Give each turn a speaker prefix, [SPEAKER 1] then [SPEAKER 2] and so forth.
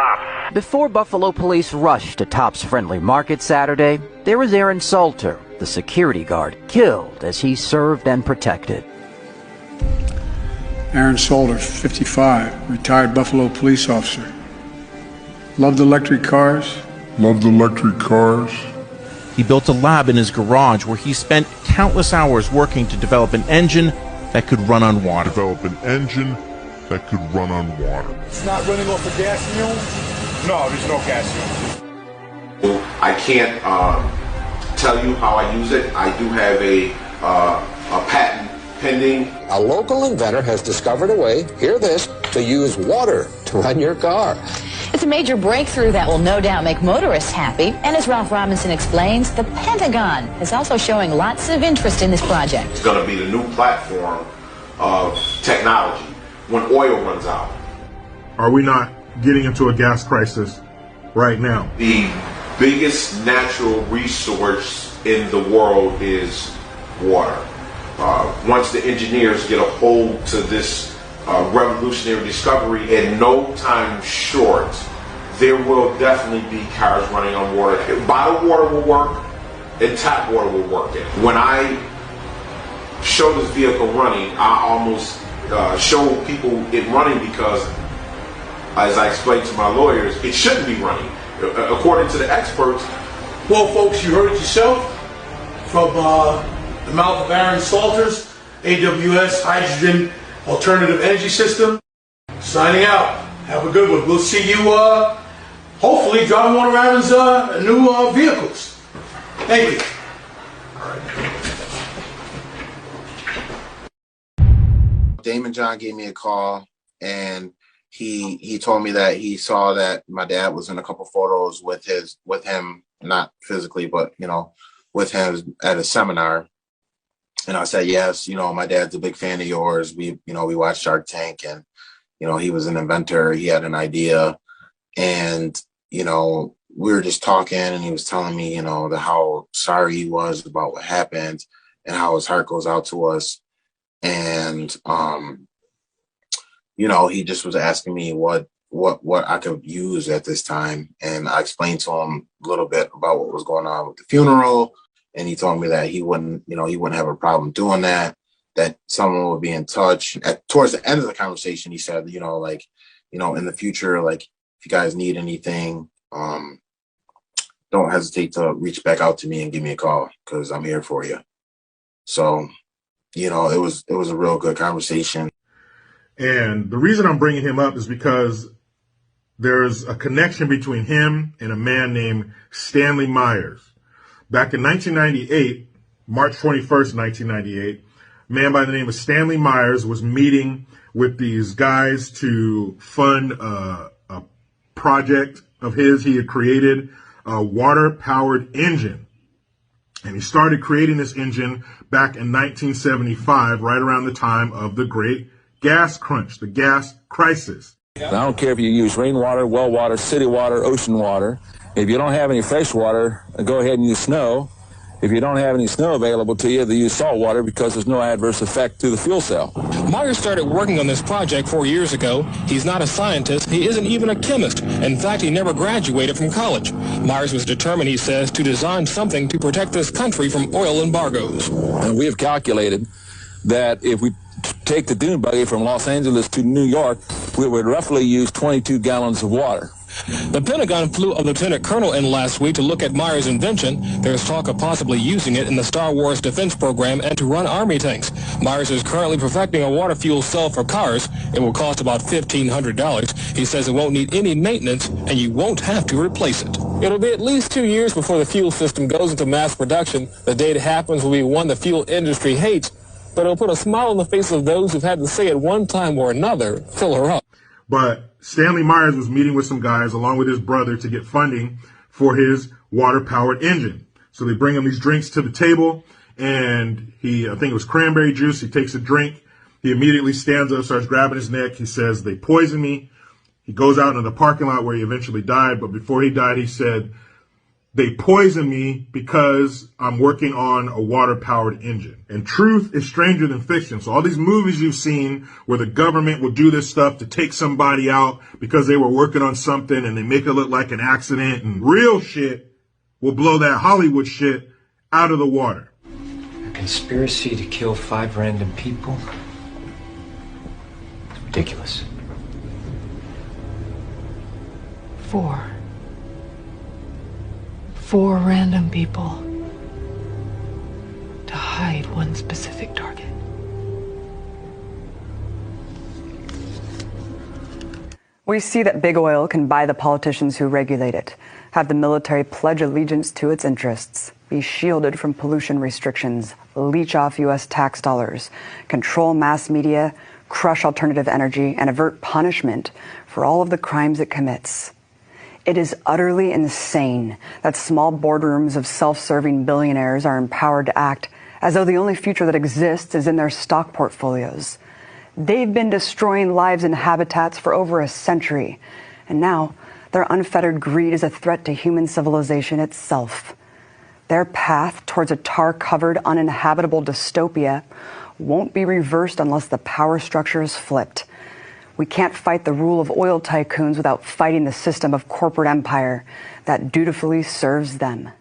[SPEAKER 1] Top.
[SPEAKER 2] Before Buffalo police rushed to Top's Friendly Market Saturday, there was Aaron Slater, the security guard, killed as he served and protected.
[SPEAKER 3] Aaron Slater, 55, retired Buffalo police officer. Loved electric cars.
[SPEAKER 4] Loved electric cars.
[SPEAKER 5] He built a lab in his garage where he spent countless hours working to develop an engine that could run on water.
[SPEAKER 4] It's
[SPEAKER 6] not running off of gas fumes? No, there's no gas fumes.
[SPEAKER 7] I can't tell you how I use it. I do have a patent pending.
[SPEAKER 8] A local inventor has discovered a way, hear this, to use water to run your car.
[SPEAKER 9] It's a major breakthrough that will no doubt make motorists happy. And as Ralph Robinson explains, the Pentagon is also showing lots of interest in this project.
[SPEAKER 7] It's going to be the new platform of technology when oil runs out.
[SPEAKER 4] Are we not getting into a gas crisis right now?
[SPEAKER 7] The biggest natural resource in the world is water. Once the engineers get a hold to this revolutionary discovery, in no time short, there will definitely be cars running on water. Bottled water will work, and tap water will work. When I show this vehicle running, I almost show people it running because, as I explained to my lawyers, it shouldn't be running. According to the experts.
[SPEAKER 6] Well, folks, you heard it yourself from the mouth of Aaron Slater's AWS Hydrogen Alternative Energy System. Signing out. Have a good one. We'll see you, hopefully, driving one of Aaron's new vehicles. Thank you.
[SPEAKER 7] All right. Damon John gave me a call, and he told me that he saw that my dad was in a couple photos with him, not physically, but with him at a seminar. And I said, yes, my dad's a big fan of yours. We watched Shark Tank, and, he was an inventor. He had an idea, and, we were just talking, and he was telling me, how sorry he was about what happened and how his heart goes out to us. And, he just was asking me what I could use at this time. And I explained to him a little bit about what was going on with the funeral. And he told me that he wouldn't have a problem doing that someone would be in touch. Towards the end of the conversation, he said, in the future, if you guys need anything, don't hesitate to reach back out to me and give me a call, because I'm here for you. So, it was a real good conversation.
[SPEAKER 4] And the reason I'm bringing him up is because there's a connection between him and a man named Stanley Myers. Back in 1998, March 21st, 1998, a man by the name of Stanley Myers was meeting with these guys to fund a project of his. He had created a water-powered engine. And he started creating this engine back in 1975, right around the time of the Great Gas Crunch, the gas crisis.
[SPEAKER 8] I don't care if you use rainwater, well water, city water, ocean water. If you don't have any fresh water, go ahead and use snow. If you don't have any snow available to you, they use salt water because there's no adverse effect to the fuel cell.
[SPEAKER 10] Myers started working on this project 4 years ago. He's not a scientist. He isn't even a chemist. In fact, he never graduated from college. Myers was determined, he says, to design something to protect this country from oil embargoes.
[SPEAKER 8] And we have calculated that if we take the dune buggy from Los Angeles to New York, we would roughly use 22 gallons of water.
[SPEAKER 10] The Pentagon flew a lieutenant colonel in last week to look at Myers' invention. There's talk of possibly using it in the Star Wars defense program and to run Army tanks. Myers is currently perfecting a water fuel cell for cars. It will cost about $1,500. He says it won't need any maintenance, and you won't have to replace it. It'll be at least 2 years before the fuel system goes into mass production. The day it happens will be one the fuel industry hates, but it'll put a smile on the face of those who've had to say at one time or another, fill her up.
[SPEAKER 4] But Stanley Myers was meeting with some guys along with his brother to get funding for his water-powered engine. So they bring him these drinks to the table, and I think it was cranberry juice. He takes a drink. He immediately stands up, starts grabbing his neck. He says, "They poisoned me." He goes out into the parking lot where he eventually died. But before he died, he said, they poison me because I'm working on a water-powered engine. And truth is stranger than fiction. So all these movies you've seen where the government will do this stuff to take somebody out because they were working on something and they make it look like an accident, and real shit will blow that Hollywood shit out of the water.
[SPEAKER 1] A conspiracy to kill 5 random people? It's ridiculous.
[SPEAKER 11] 4 random people to hide one specific target.
[SPEAKER 12] We see that big oil can buy the politicians who regulate it, have the military pledge allegiance to its interests, be shielded from pollution restrictions, leech off U.S. tax dollars, control mass media, crush alternative energy, and avert punishment for all of the crimes it commits. It is utterly insane that small boardrooms of self-serving billionaires are empowered to act as though the only future that exists is in their stock portfolios. They've been destroying lives and habitats for over a century, and now their unfettered greed is a threat to human civilization itself. Their path towards a tar-covered, uninhabitable dystopia won't be reversed unless the power structure is flipped. We can't fight the rule of oil tycoons without fighting the system of corporate empire that dutifully serves them.